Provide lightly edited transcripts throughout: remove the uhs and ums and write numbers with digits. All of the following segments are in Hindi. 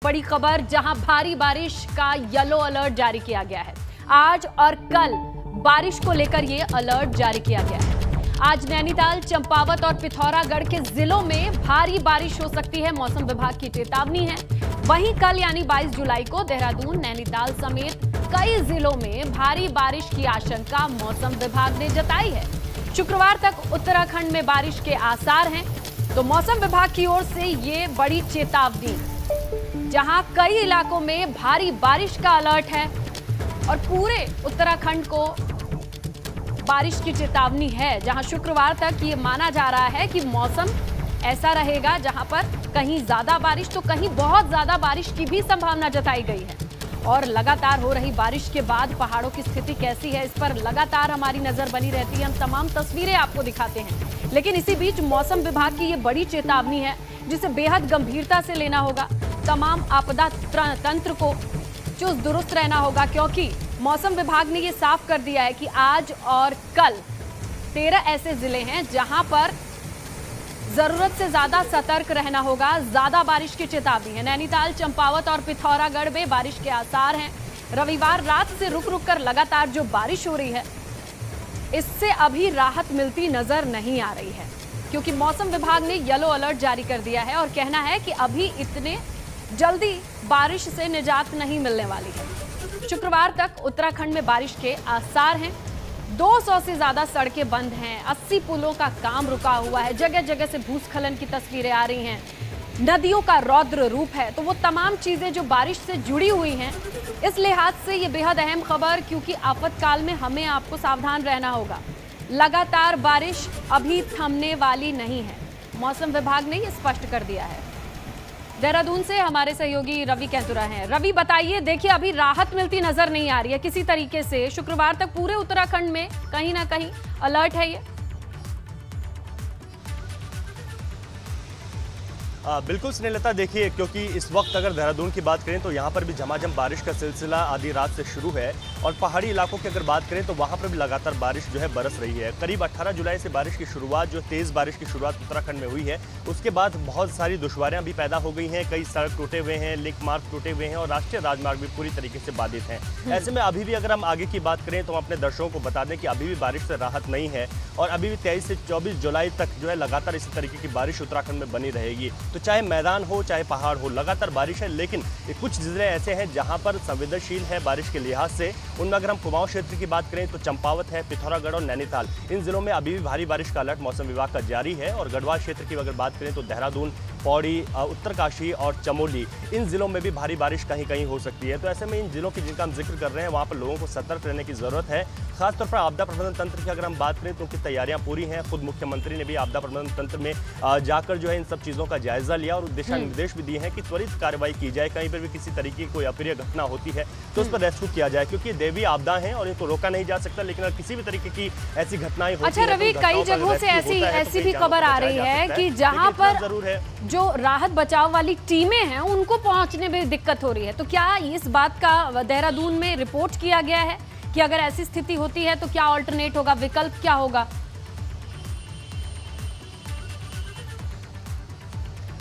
बड़ी खबर, जहां भारी बारिश का येलो अलर्ट जारी किया गया है। आज और कल बारिश को लेकर ये अलर्ट जारी किया गया है। आज नैनीताल, चंपावत और पिथौरागढ़ के जिलों में भारी बारिश हो सकती है, मौसम विभाग की चेतावनी है। वहीं कल यानी 22 जुलाई को देहरादून, नैनीताल समेत कई जिलों में भारी बारिश की आशंका मौसम विभाग ने जताई है। शुक्रवार तक उत्तराखंड में बारिश के आसार हैं, तो मौसम विभाग की ओर से ये बड़ी चेतावनी, जहां कई इलाकों में भारी बारिश का अलर्ट है और पूरे उत्तराखंड को बारिश की चेतावनी है। जहां शुक्रवार तक ये माना जा रहा है कि मौसम ऐसा रहेगा जहां पर कहीं ज्यादा बारिश तो कहीं बहुत ज्यादा बारिश की भी संभावना जताई गई है। और लगातार हो रही बारिश के बाद पहाड़ों की स्थिति कैसी है, इस पर लगातार हमारी नजर बनी रहती है। हम तमाम तस्वीरें आपको दिखाते हैं, लेकिन इसी बीच मौसम विभाग की ये बड़ी चेतावनी है जिसे बेहद गंभीरता से लेना होगा। तमाम आपदा तंत्र को चुस्त दुरुस्त रहना होगा, क्योंकि मौसम विभाग ने ये साफ कर दिया है कि आज और कल 13 ऐसे जिले हैं जहां पर जरूरत से ज्यादा सतर्क रहना होगा। ज्यादा बारिश की चेतावनी है। नैनीताल, चंपावत और पिथौरागढ़ में बारिश के आसार हैं। रविवार रात से रुक रुक कर लगातार जो बारिश हो रही है, इससे अभी राहत मिलती नजर नहीं आ रही है, क्योंकि मौसम विभाग ने येलो अलर्ट जारी कर दिया है और कहना है कि अभी इतने जल्दी बारिश से निजात नहीं मिलने वाली है। शुक्रवार तक उत्तराखंड में बारिश के आसार हैं। 200 से ज्यादा सड़कें बंद हैं, 80 पुलों का काम रुका हुआ है, जगह जगह से भूस्खलन की तस्वीरें आ रही हैं, नदियों का रौद्र रूप है। तो वो तमाम चीजें जो बारिश से जुड़ी हुई हैं, इस लिहाज से ये बेहद अहम खबर, क्योंकि आपातकाल में हमें आपको सावधान रहना होगा। लगातार बारिश अभी थमने वाली नहीं है, मौसम विभाग ने ये स्पष्ट कर दिया है। देहरादून से हमारे सहयोगी रवि कैंतुरा हैं। रवि, बताइए, देखिए अभी राहत मिलती नजर नहीं आ रही है किसी तरीके से। शुक्रवार तक पूरे उत्तराखंड में कहीं ना कहीं अलर्ट है ये। बिल्कुल स्नेहलता, देखिए, क्योंकि इस वक्त अगर देहरादून की बात करें तो यहाँ पर भी झमाझम बारिश का सिलसिला आधी रात से शुरू है, और पहाड़ी इलाकों की अगर बात करें तो वहाँ पर भी लगातार बारिश जो है बरस रही है। करीब 18 जुलाई से बारिश की शुरुआत, जो तेज़ बारिश की शुरुआत उत्तराखंड में हुई है, उसके बाद बहुत सारी दुश्वारियाँ भी पैदा हो गई हैं। कई सड़क टूटे हुए हैं, लिंक मार्ग टूटे हुए हैं और राष्ट्रीय राजमार्ग भी पूरी तरीके से बाधित हैं। ऐसे में अभी भी अगर हम आगे की बात करें तो हम अपने दर्शकों को बता दें कि अभी भी बारिश से राहत नहीं है और अभी भी 23 से 24 जुलाई तक जो है लगातार इसी तरीके की बारिश उत्तराखंड में बनी रहेगी। तो चाहे मैदान हो चाहे पहाड़ हो, लगातार बारिश है। लेकिन कुछ जिले ऐसे हैं जहां पर संवेदनशील है बारिश के लिहाज से। उनमें अगर हम कुमाऊं क्षेत्र की बात करें तो चंपावत है, पिथौरागढ़ और नैनीताल, इन जिलों में अभी भी भारी बारिश का अलर्ट मौसम विभाग का जारी है। और गढ़वाल क्षेत्र की अगर बात करें तो देहरादून, पौड़ी, उत्तरकाशी और चमोली, इन जिलों में भी भारी बारिश कहीं कहीं हो सकती है। तो ऐसे में इन जिलों की जिनका हम जिक्र कर रहे हैं, वहाँ पर लोगों को सतर्क रहने की जरूरत है। खासतौर पर आपदा प्रबंधन तंत्र की अगर हम बात करें तो उनकी तैयारियां पूरी हैं। खुद मुख्यमंत्री ने भी आपदा प्रबंधन तंत्र में जाकर जो है इन सब चीज़ों का जायजा लिया और दिशा निर्देश भी दिए हैं कि त्वरित कार्रवाई की जाए। कहीं पर भी किसी तरीके की कोई अप्रिय घटना होती है तो उस पर रेस्क्यू किया जाए, क्योंकि देवी आपदा है और इनको रोका नहीं जा सकता। लेकिन अगर किसी भी तरीके की ऐसी घटनाएं होती अच्छा रवि, कई जगहों से ऐसी भी खबर आ रही है कि जहां पर जरूर है जो राहत बचाव वाली टीमें हैं उनको पहुंचने में दिक्कत हो रही है। तो क्या इस बात का देहरादून में रिपोर्ट किया गया है कि अगर ऐसी स्थिति होती है तो क्या ऑल्टरनेट होगा, विकल्प क्या होगा?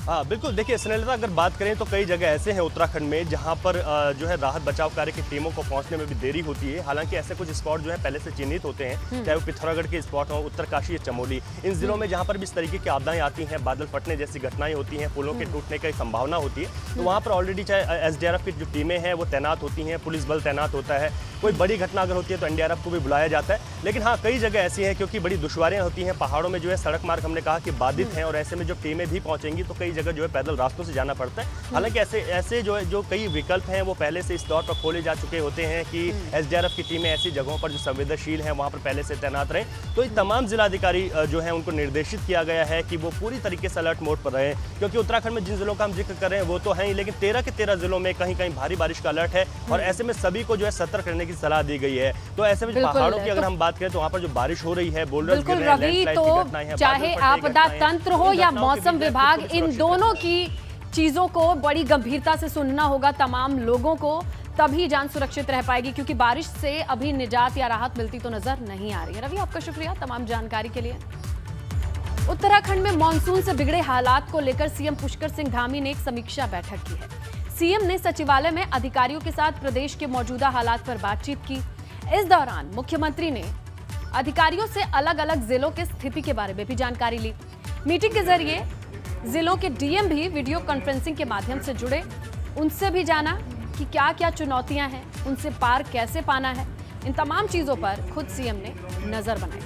हाँ बिल्कुल, देखिए स्नेहलता, अगर बात करें तो कई जगह ऐसे हैं उत्तराखंड में जहां पर जो है राहत बचाव कार्य की टीमों को पहुंचने में भी देरी होती है। हालांकि ऐसे कुछ स्पॉट जो है पहले से चिन्हित होते हैं, चाहे वो पिथौरागढ़ के स्पॉट हो, उत्तरकाशी या चमोली, इन जिलों में जहां पर भी इस तरीके की आपदाएं आती हैं, बादल फटने जैसी घटनाएं होती हैं, पुलों के टूटने की संभावना होती है, तो वहाँ पर ऑलरेडी चाहे SDRF की जो टीमें हैं वो तैनात होती हैं, पुलिस बल तैनात होता है। कोई बड़ी घटना अगर होती है तो NDRF को भी बुलाया जाता है। लेकिन हाँ, कई जगह ऐसी हैं क्योंकि बड़ी दुश्वारियां होती हैं, पहाड़ों में जो है सड़क मार्ग हमने कहा कि बाधित हैं, और ऐसे में जो टीमें भी पहुंचेंगी तो कई जगह जो है पैदल रास्तों से जाना पड़ता है। हालांकि ऐसे जो कई विकल्प हैं वो पहले से इस दौर पर खोले जा चुके होते हैं कि SDRF की टीमें ऐसी जगहों पर जो संवेदनशील हैं वहाँ पर पहले से तैनात रहें। तो ये तमाम जिलाधिकारी जो है उनको निर्देशित किया गया है कि वो पूरी तरीके से अलर्ट मोड पर रहे, क्योंकि उत्तराखंड में जिन जिलों का हम जिक्र कर रहे हैं वो तो है ही, लेकिन 13 के 13 जिलों में कहीं कहीं भारी बारिश का अलर्ट है और ऐसे में सभी को जो है सतर्क रहने की सलाह दी गई है। तो ऐसे में पहाड़ों की अगर हम बात करें तो वहाँ पर जो बारिश हो रही है, बोल्डर्स गिर रहे हैं, लैंडस्लाइड की घटनाएं हैं, चाहे आपदा तंत्र हो या मौसम विभाग, इन दोनों की चीजों को बड़ी गंभीरता से सुनना होगा तमाम लोगों को, तभी जान सुरक्षित रह पाएगी, क्योंकि बारिश से अभी निजात या राहत मिलती तो नजर नहीं आ रही है। रवि, आपका शुक्रिया तमाम जानकारी के लिए। उत्तराखंड में मानसून से बिगड़े हालात को लेकर सीएम पुष्कर सिंह धामी ने एक समीक्षा बैठक की है। सीएम ने सचिवालय में अधिकारियों के साथ प्रदेश के मौजूदा हालात पर बातचीत की। इस दौरान मुख्यमंत्री ने अधिकारियों से अलग अलग जिलों की स्थिति के बारे में भी जानकारी ली। मीटिंग के जरिए जिलों के डीएम भी वीडियो कॉन्फ्रेंसिंग के माध्यम से जुड़े, उनसे भी जाना कि क्या क्या चुनौतियां हैं, उनसे पार कैसे पाना है। इन तमाम चीजों पर खुद सीएम ने नजर बनाई।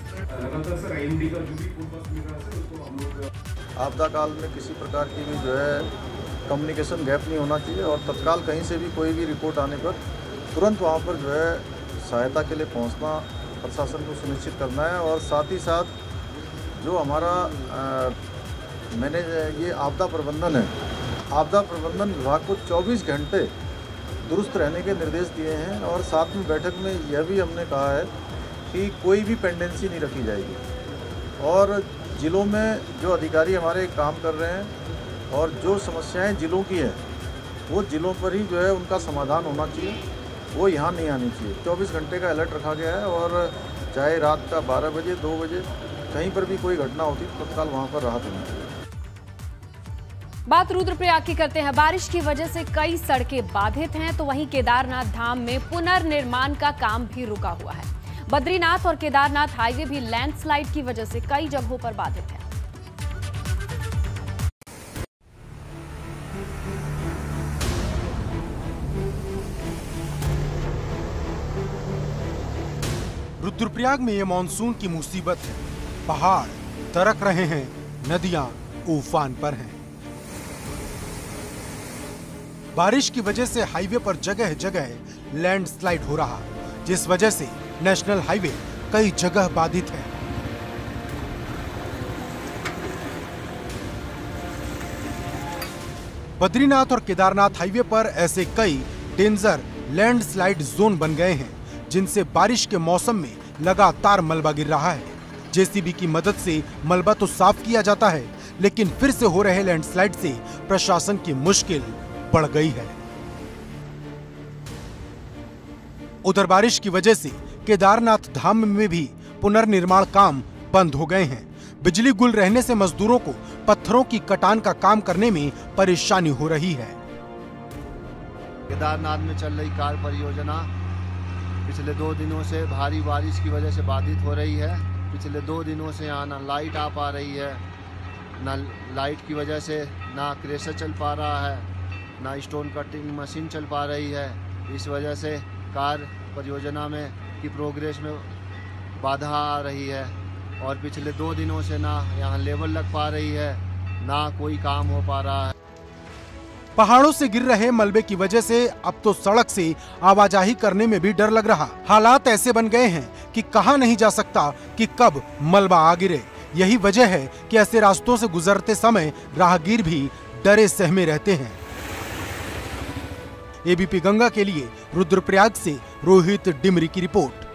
आपदा काल में किसी प्रकार की भी जो है कम्युनिकेशन गैप नहीं होना चाहिए और तत्काल कहीं से भी कोई भी रिपोर्ट आने पर तुरंत वहाँ पर जो है सहायता के लिए पहुँचना प्रशासन को सुनिश्चित करना है। और साथ ही साथ जो हमारा मैंने ये आपदा प्रबंधन है, आपदा प्रबंधन विभाग को 24 घंटे दुरुस्त रहने के निर्देश दिए हैं। और साथ में बैठक में यह भी हमने कहा है कि कोई भी पेंडेंसी नहीं रखी जाएगी और जिलों में जो अधिकारी हमारे काम कर रहे हैं और जो समस्याएं जिलों की हैं वो जिलों पर ही जो है उनका समाधान होना चाहिए, वो यहाँ नहीं आनी चाहिए। 24 घंटे का अलर्ट रखा गया है और चाहे रात का 12 बजे 2 बजे कहीं पर भी कोई घटना होती तो तत्काल वहाँ पर राहत होनी चाहिए। बात रुद्रप्रयाग की करते हैं। बारिश की वजह से कई सड़कें बाधित हैं, तो वहीं केदारनाथ धाम में पुनर्निर्माण का काम भी रुका हुआ है। बद्रीनाथ और केदारनाथ हाईवे भी लैंडस्लाइड की वजह से कई जगहों पर बाधित है। रुद्रप्रयाग में ये मानसून की मुसीबत है। पहाड़ दरक रहे हैं, नदियां उफान पर हैं। बारिश की वजह से हाईवे पर जगह जगह लैंडस्लाइड हो रहा, जिस वजह से नेशनल हाईवे कई जगह बाधित है। बद्रीनाथ और केदारनाथ हाईवे पर ऐसे कई डेंजर लैंडस्लाइड जोन बन गए हैं, जिनसे बारिश के मौसम में लगातार मलबा गिर रहा है। जेसीबी की मदद से मलबा तो साफ किया जाता है, लेकिन फिर से हो रहे लैंडस्लाइड से प्रशासन की मुश्किल बढ़ गई है। उधर बारिश की वजह से केदारनाथ धाम में भी पुनर्निर्माण काम बंद हो गए हैं। बिजली गुल रहने से मजदूरों को पत्थरों की कटान का काम करने में परेशानी हो रही है। केदारनाथ में चल रही कार परियोजना पिछले 2 दिनों से भारी बारिश की वजह से बाधित हो रही है। पिछले 2 दिनों से यहाँ ना लाइट आ पा रही है, ना लाइट की वजह से ना क्रेशर चल पा रहा है, ना स्टोन कटिंग मशीन चल पा रही है। इस वजह से कार परियोजना में की प्रोग्रेस में बाधा आ रही है और पिछले 2 दिनों से ना यहाँ लेवल लग पा रही है, ना कोई काम हो पा रहा है। पहाड़ों से गिर रहे मलबे की वजह से अब तो सड़क से आवाजाही करने में भी डर लग रहा। हालात ऐसे बन गए हैं कि कहा नहीं जा सकता कि कब मलबा आ गिरे। यही वजह है कि ऐसे रास्तों से गुजरते समय राहगीर भी डरे सहमे रहते हैं। एबीपी गंगा के लिए रुद्रप्रयाग से रोहित डिमरी की रिपोर्ट।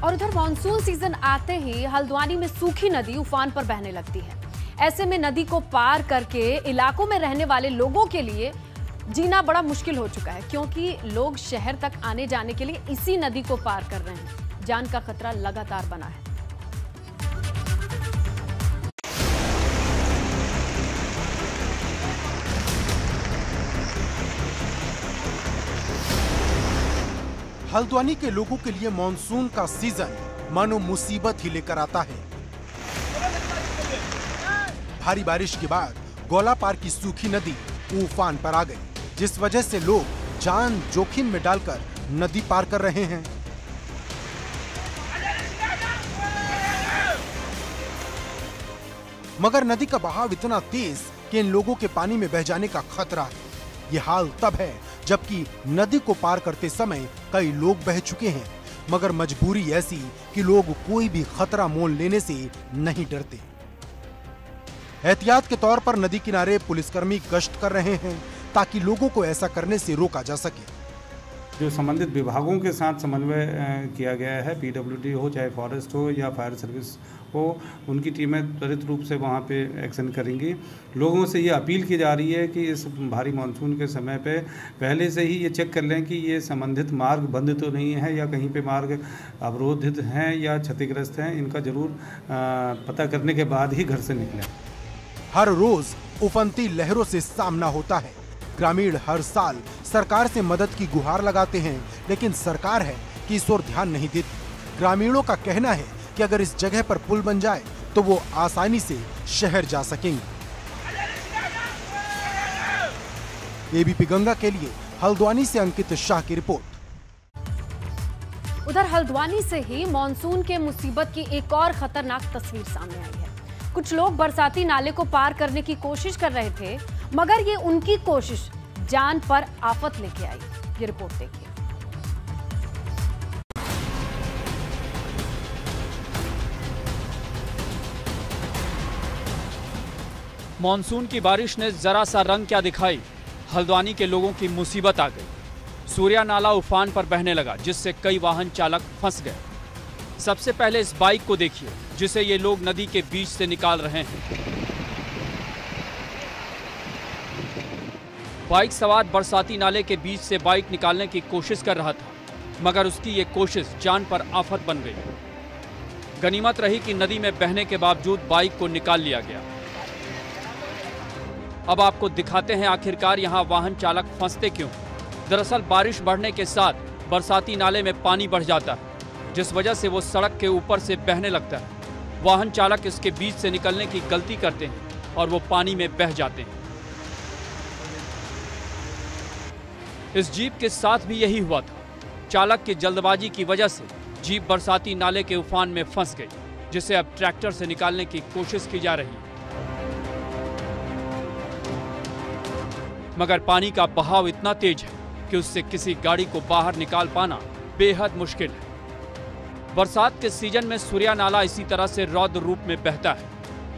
और उधर मानसून सीजन आते ही हल्द्वानी में सूखी नदी उफान पर बहने लगती है। ऐसे में नदी को पार करके इलाकों में रहने वाले लोगों के लिए जीना बड़ा मुश्किल हो चुका है, क्योंकि लोग शहर तक आने जाने के लिए इसी नदी को पार कर रहे हैं। जान का खतरा लगातार बना है। हल्द्वानी के लोगों के लिए मानसून का सीजन मानो मुसीबत ही लेकर आता है। भारी बारिश के बाद गोलापार की सूखी नदी उफान पर आ गई, जिस वजह से लोग जान जोखिम में डालकर नदी पार कर रहे हैं। मगर नदी का बहाव इतना तेज कि इन लोगों के पानी में बह जाने का खतरा है। ये हाल तब है जबकि नदी को पार करते समय कई लोग बह चुके हैं, मगर मजबूरी ऐसी कि लोग कोई भी खतरा मोल लेने से नहीं डरते। एहतियात के तौर पर नदी किनारे पुलिसकर्मी गश्त कर रहे हैं ताकि लोगों को ऐसा करने से रोका जा सके। जो संबंधित विभागों के साथ समन्वय किया गया है, पीडब्ल्यूडी हो चाहे फॉरेस्ट हो या फायर सर्विस हो, उनकी टीमें त्वरित रूप से वहां पे एक्शन करेंगी। लोगों से ये अपील की जा रही है कि इस भारी मानसून के समय पे पहले से ही ये चेक कर लें कि ये संबंधित मार्ग बंद तो नहीं है या कहीं पे मार्ग अवरोधित हैं या क्षतिग्रस्त हैं। इनका जरूर पता करने के बाद ही घर से निकलें। हर रोज उफनती लहरों से सामना होता है। ग्रामीण हर साल सरकार से मदद की गुहार लगाते हैं, लेकिन सरकार है कि इस ओर ध्यान नहीं देती। ग्रामीणों का कहना है कि अगर इस जगह पर पुल बन जाए तो वो आसानी से शहर जा सकेंगे। एबीपी गंगा के लिए हल्द्वानी से अंकित शाह की रिपोर्ट। उधर हल्द्वानी से ही मॉनसून के मुसीबत की एक और खतरनाक तस्वीर सामने आई है। कुछ लोग बरसाती नाले को पार करने की कोशिश कर रहे थे, मगर ये उनकी कोशिश जान पर आफत लेके आई। ये रिपोर्ट देखिए। मॉनसून की बारिश ने जरा सा रंग क्या दिखाई, हल्द्वानी के लोगों की मुसीबत आ गई। सूर्या नाला उफान पर बहने लगा, जिससे कई वाहन चालक फंस गए। सबसे पहले इस बाइक को देखिए, जिसे ये लोग नदी के बीच से निकाल रहे हैं। बाइक सवार बरसाती नाले के बीच से बाइक निकालने की कोशिश कर रहा था, मगर उसकी ये कोशिश जान पर आफत बन गई। गनीमत रही कि नदी में बहने के बावजूद बाइक को निकाल लिया गया। अब आपको दिखाते हैं आखिरकार यहाँ वाहन चालक फंसते क्यों। दरअसल बारिश बढ़ने के साथ बरसाती नाले में पानी बढ़ जाता है, जिस वजह से वो सड़क के ऊपर से बहने लगता है। वाहन चालक इसके बीच से निकलने की गलती करते हैं और वो पानी में बह जाते हैं। इस जीप के साथ भी यही हुआ था। चालक की जल्दबाजी की वजह से जीप बरसाती नाले के उफान में फंस गई, जिसे अब ट्रैक्टर से निकालने की कोशिश की जा रही है, मगर पानी का बहाव इतना तेज है कि उससे किसी गाड़ी को बाहर निकाल पाना बेहद मुश्किल है। बरसात के सीजन में सूर्या नाला इसी तरह से रौद्र रूप में बहता है,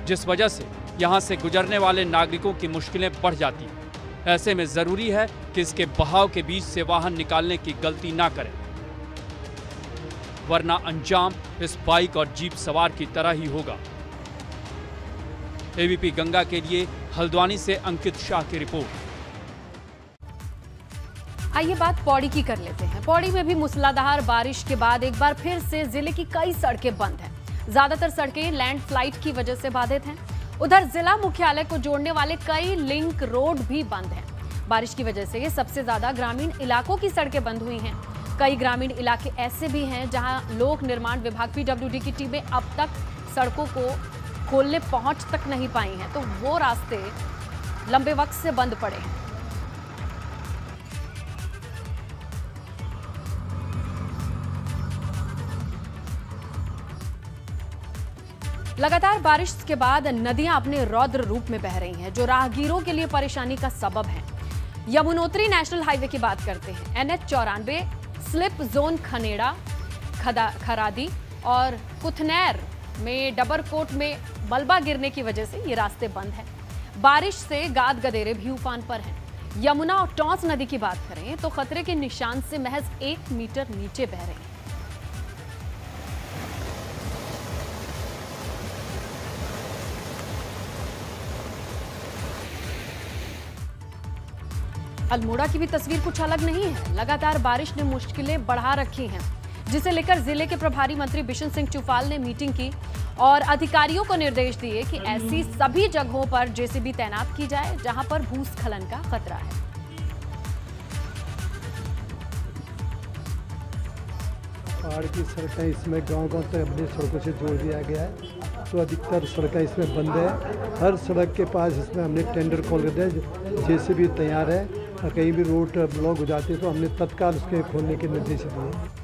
जिस वजह से यहां से गुजरने वाले नागरिकों की मुश्किलें बढ़ जाती हैं। ऐसे में जरूरी है कि इसके बहाव के बीच से वाहन निकालने की गलती ना करें, वरना अंजाम इस बाइक और जीप सवार की तरह ही होगा। एबीपी गंगा के लिए हल्द्वानी से अंकित शाह की रिपोर्ट। आइए बात पौड़ी की कर लेते हैं। पौड़ी में भी मूसलाधार बारिश के बाद एक बार फिर से जिले की कई सड़कें बंद हैं। ज्यादातर सड़कें लैंडस्लाइड की वजह से बाधित हैं। उधर जिला मुख्यालय को जोड़ने वाले कई लिंक रोड भी बंद हैं। बारिश की वजह से सबसे ज्यादा ग्रामीण इलाकों की सड़कें बंद हुई हैं। कई ग्रामीण इलाके ऐसे भी हैं जहां लोक निर्माण विभाग पीडब्ल्यूडी की टीमें अब तक सड़कों को खोलने पहुंच तक नहीं पाई हैं, तो वो रास्ते लंबे वक्त से बंद पड़े हैं। लगातार बारिश के बाद नदियां अपने रौद्र रूप में बह रही हैं, जो राहगीरों के लिए परेशानी का सबब है। यमुनोत्री नेशनल हाईवे की बात करते हैं। NH 94 slip zone Khanera, Kharadi और कुथनैर में डबरकोट में मलबा गिरने की वजह से ये रास्ते बंद हैं। बारिश से गाद गदेरे भी उफान पर हैं। यमुना और टॉस नदी की बात करें तो खतरे के निशान से महज 1 मीटर नीचे बह रही हैं। अल्मोड़ा की भी तस्वीर कुछ अलग नहीं है। लगातार बारिश ने मुश्किलें बढ़ा रखी हैं, जिसे लेकर जिले के प्रभारी मंत्री बिशन सिंह चुफाल ने मीटिंग की और अधिकारियों को निर्देश दिए कि ऐसी सभी जगहों पर जेसीबी तैनात की जाए जहां पर भूस्खलन का खतरा है। पहाड़ की सड़कें इसमें गांव-गांव तक अपनी सड़कों से जोड़ दिया गया है, तो अधिकतर सड़कें इसमें बंद है। हर सड़क के पास इसमें हमने टेंडर कॉल कर दिया, जेसीबी तैयार है और कहीं भी रोड ब्लॉक हो जाती है तो हमने तत्काल उसके खोलने के निर्देश दिए।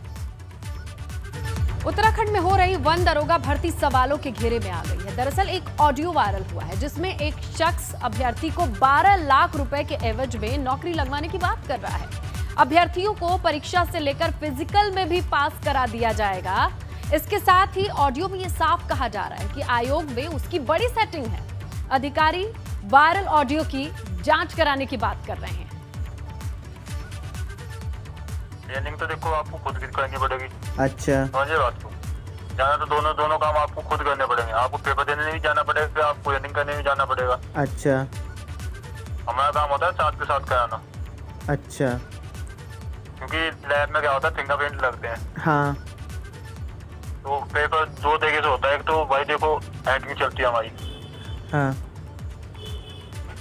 उत्तराखंड में हो रही वन दरोगा भर्ती सवालों के घेरे में आ गई है। दरअसल एक ऑडियो वायरल हुआ है जिसमें एक शख्स अभ्यर्थी को 12 लाख रुपए के एवज में नौकरी लगवाने की बात कर रहा है। अभ्यर्थियों को परीक्षा से लेकर फिजिकल में भी पास करा दिया जाएगा। इसके साथ ही ऑडियो में ये साफ कहा जा रहा है कि आयोग में उसकी बड़ी सेटिंग है। अधिकारी वायरल ऑडियो की जांच कराने की बात कर रहे हैं। ट्रेनिंग तो देखो आपको खुद करनी पड़ेगी। अच्छा, समझिए बात को। जाना तो दोनों काम आपको खुद करने पड़ेंगे। आपको पेपर देने भी जाना पड़ेगा, आपको ट्रेनिंग करने भी जाना पड़ेगा। अच्छा, हमारा काम होता है साथ के साथ कराना। अच्छा, क्योंकि लैब में क्या होता है, फिंगरप्रिंट लगते हैं। हाँ, तो पेपर 2 तरीके से होता है। एक तो भाई देखो एक्टिंग चलती है हमारी। हाँ,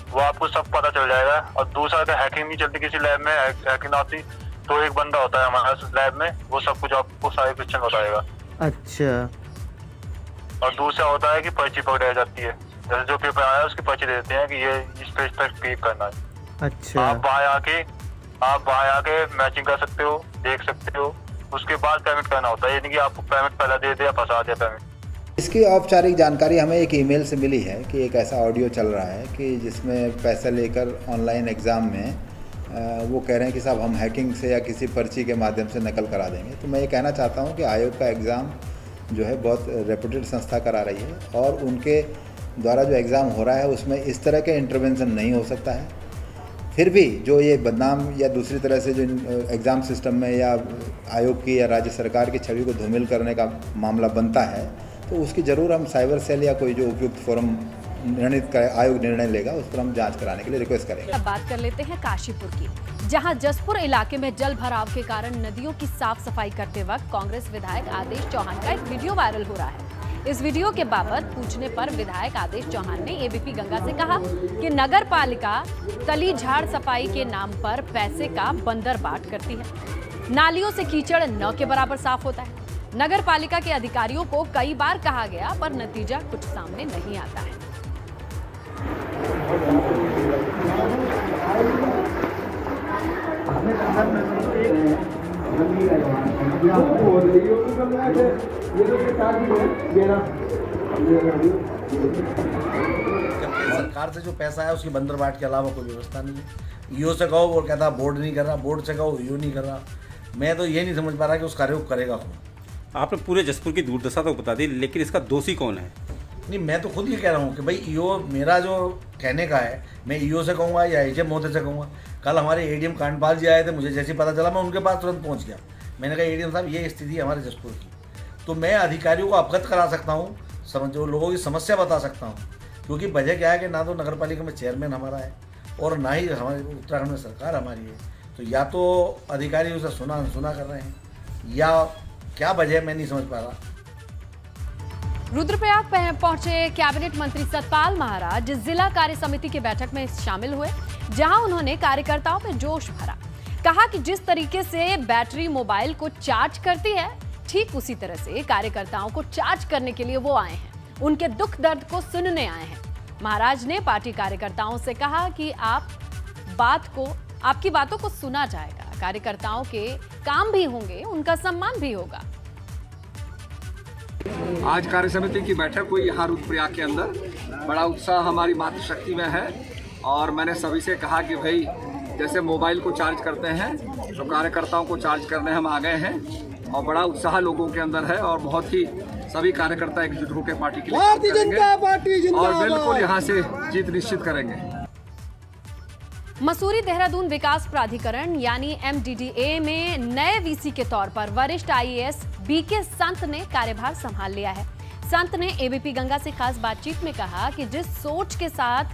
वो आपको सब पता चल जाएगा। और दूसरा, अगर हैकिंग नहीं चलती किसी लैब में, हैकिंग आती, तो एक बंदा होता है हमारे लैब में, वो सब कुछ आपको सारे क्वेश्चन बताएगा। अच्छा। और दूसरा होता है कि पर्ची पकड़ाई जाती है, जैसे जो पेपर आया है उसकी पर्ची दे देते हैं कि ये इस पेज तक क्लिक करना है। अच्छा। आप वहाँ आके मैचिंग कर सकते हो, देख सकते हो, उसके बाद पेमेंट करना होता है। ये नहीं कि आपको पेमेंट पहले दे दिया, फंसा दिया पेमेंट। इसकी औपचारिक जानकारी हमें एक ईमेल से मिली है कि एक ऐसा ऑडियो चल रहा है कि जिसमें पैसा लेकर ऑनलाइन एग्ज़ाम में वो कह रहे हैं कि साहब हम हैकिंग से या किसी पर्ची के माध्यम से नकल करा देंगे। तो मैं ये कहना चाहता हूँ कि आयोग का एग्ज़ाम जो है बहुत रेपुटेड संस्था करा रही है और उनके द्वारा जो एग्ज़ाम हो रहा है उसमें इस तरह के इंटरवेंशन नहीं हो सकता है। फिर भी जो ये बदनाम या दूसरी तरह से जो एग्ज़ाम सिस्टम में या आयोग की या राज्य सरकार की छवि को धूमिल करने का मामला बनता है तो उसकी ज़रूर हम साइबर सेल या कोई जो उपयुक्त फोरम आयोग निर्णय लेगा उस पर हम जांच कराने के लिए रिक्वेस्ट करेंगे। अब बात कर लेते हैं काशीपुर की, जहां जसपुर इलाके में जल भराव के कारण नदियों की साफ सफाई करते वक्त कांग्रेस विधायक आदेश चौहान का एक वीडियो वायरल हो रहा है। इस वीडियो के बाबत पूछने पर विधायक आदेश चौहान ने एबीपी गंगा से कहा कि नगर पालिका तली झाड़ सफाई के नाम पर पैसे का बंदरबाट करती है। नालियों से कीचड़ न के बराबर साफ होता है। नगर पालिका के अधिकारियों को कई बार कहा गया पर नतीजा कुछ सामने नहीं आता है। सरकार से जो पैसा है उसकी बंदरबाट के अलावा कोई व्यवस्था नहीं है। ईओ से कहो वो कहता बोर्ड नहीं कर रहा, बोर्ड से कहो ईओ नहीं कर रहा। मैं तो ये नहीं समझ पा रहा कि उस कार्य को करेगा कौन। आपने पूरे जसपुर की दुर्दशा तो बता दी, लेकिन इसका दोषी कौन है? नहीं, मैं तो खुद ये कह रहा हूँ कि भाई ईओ, मेरा जो कहने का है, मैं ईओ से कहूँगा या एचएम महोदय से कहूँगा। कल हमारे एडीएम कांडपाल जी आए थे, मुझे जैसे पता चला मैं उनके पास तुरंत पहुँच गया। मैंने कहा एडीएम साहब ये स्थिति है हमारे जसपुर की, तो मैं अधिकारियों को अवगत करा सकता हूँ, समझो लोगों की समस्या बता सकता हूँ। क्योंकि वजह क्या है कि ना तो नगर पालिका में चेयरमैन हमारा है और ना ही हमारे उत्तराखंड में सरकार हमारी है। तो या तो अधिकारी उसे सुना कर रहे हैं या क्या वजह, मैं नहीं समझ पा रहा। रुद्रप्रयाग पहुंचे कैबिनेट मंत्री सतपाल महाराज जिला कार्य समिति की बैठक में शामिल हुए, जहां उन्होंने कार्यकर्ताओं में जोश भरा। कहा कि जिस तरीके से बैटरी मोबाइल को चार्ज करती है, ठीक उसी तरह से कार्यकर्ताओं को चार्ज करने के लिए वो आए हैं, उनके दुख दर्द को सुनने आए हैं। महाराज ने पार्टी कार्यकर्ताओं से कहा कि आपकी बातों को सुना जाएगा, कार्यकर्ताओं के काम भी होंगे, उनका सम्मान भी होगा। आज कार्य समिति की बैठक हुई यहाँ रुद्रप्रयाग के अंदर। बड़ा उत्साह हमारी मातृशक्ति में है और मैंने सभी से कहा कि भाई जैसे मोबाइल को चार्ज करते हैं तो कार्यकर्ताओं को चार्ज करने हम आ गए हैं और बड़ा उत्साह लोगों के अंदर है और बहुत ही सभी कार्यकर्ता एकजुट होकर पार्टी के लिए करेंगे और बिल्कुल यहाँ से जीत निश्चित करेंगे। मसूरी देहरादून विकास प्राधिकरण यानी MDDA में नए वीसी के तौर पर वरिष्ठ IAS BK संत ने कार्यभार संभाल लिया है। संत ने एबीपी गंगा से खास बातचीत में कहा कि जिस सोच के साथ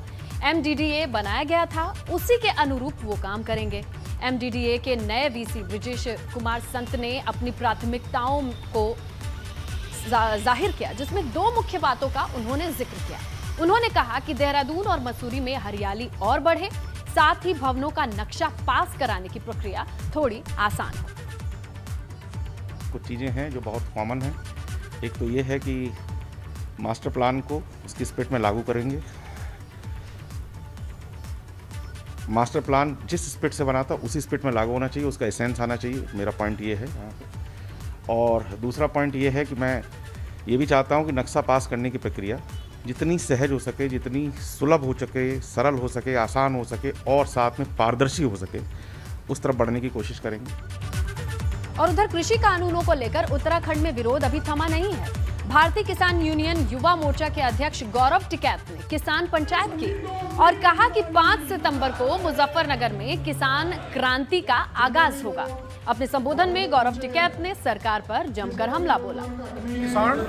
MDDA बनाया गया था उसी के अनुरूप वो काम करेंगे। MDDA के नए वीसी ब्रिजेश कुमार संत ने अपनी प्राथमिकताओं को जाहिर किया, जिसमें दो मुख्य बातों का उन्होंने जिक्र किया। उन्होंने कहा कि देहरादून और मसूरी में हरियाली और बढ़े, साथ ही भवनों का नक्शा पास कराने की प्रक्रिया थोड़ी आसान हो। कुछ चीज़ें हैं जो बहुत कॉमन हैं। एक तो ये है कि मास्टर प्लान को उसकी स्पिरिट में लागू करेंगे। मास्टर प्लान जिस स्पिरिट से बना था उसी स्पिरिट में लागू होना चाहिए, उसका एसेंस आना चाहिए। मेरा पॉइंट ये है यहाँ पे। और दूसरा पॉइंट ये है कि मैं ये भी चाहता हूँ कि नक्शा पास करने की प्रक्रिया जितनी सहज हो सके, जितनी सुलभ हो सके, सरल हो सके, आसान हो सके और साथ में पारदर्शी हो सके, उस तरफ बढ़ने की कोशिश करेंगे। और उधर कृषि कानूनों को लेकर उत्तराखंड में विरोध अभी थमा नहीं है। भारतीय किसान यूनियन युवा मोर्चा के अध्यक्ष गौरव टिकैत ने किसान पंचायत की और कहा कि 5 सितंबर को मुजफ्फरनगर में किसान क्रांति का आगाज होगा। अपने संबोधन में गौरव टिकैत ने सरकार पर जमकर हमला बोला। किसान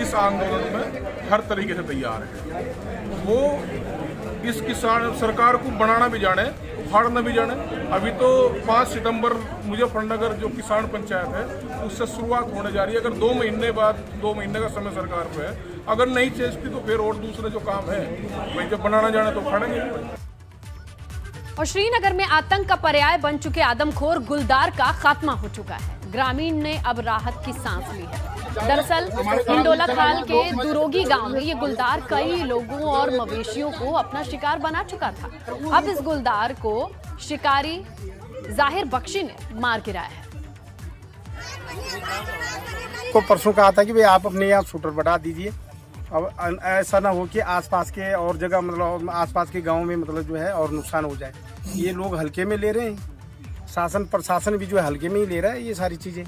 इस आंदोलन में हर तरीके से तैयार है। वो इस किसान सरकार को बनाना भी जाने, उखाड़ न भी जाने। अभी तो 5 सितंबर मुजफ्फरनगर जो किसान पंचायत है उससे शुरुआत होने जा रही है। अगर 2 महीने बाद, 2 महीने का समय सरकार को है, अगर नहीं चेंजती तो फिर और दूसरे जो काम है वही जब बनाना जाने तो उखाड़ेंगे। और श्रीनगर में आतंक का पर्याय बन चुके आदमखोर गुलदार का खात्मा हो चुका है। ग्रामीण ने अब राहत की सांस ली है। दरअसल इंडोला खाल के दुरोगी गांव में ये गुलदार कई लोगों और मवेशियों को अपना शिकार बना चुका था। अब इस गुलदार को शिकारी जाहिर बख्शी ने मार गिराया है। को परसों कहा था कि भाई आप अपने यहाँ शूटर बढ़ा दीजिए। अब ऐसा ना हो कि आसपास के और जगह मतलब आसपास के गांव में मतलब जो है और नुकसान हो जाए। ये लोग हल्के में ले रहे हैं, शासन प्रशासन भी जो है हल्के में ही ले रहा है ये सारी चीज़ें।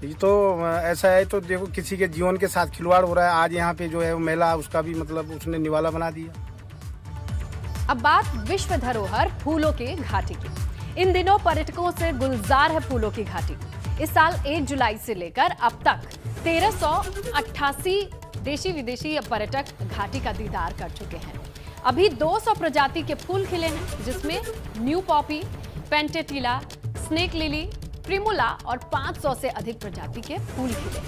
ये तो ऐसा है तो देखो किसी के जीवन के साथ खिलवाड़ हो रहा है। आज यहाँ पे जो है महिला उसका भी मतलब उसने निवाला बना दिया। अब बात विश्व धरोहर फूलों की घाटी की। इन दिनों पर्यटकों से गुलजार है फूलों की घाटी। इस साल 1 जुलाई से लेकर अब तक 1388 देशी विदेशी पर्यटक घाटी का दीदार कर चुके हैं। अभी 200 प्रजाति के फूल खिले हैं, जिसमें new poppy, potentilla, snake lily, primula और 500 से अधिक प्रजाति के फूल खिले।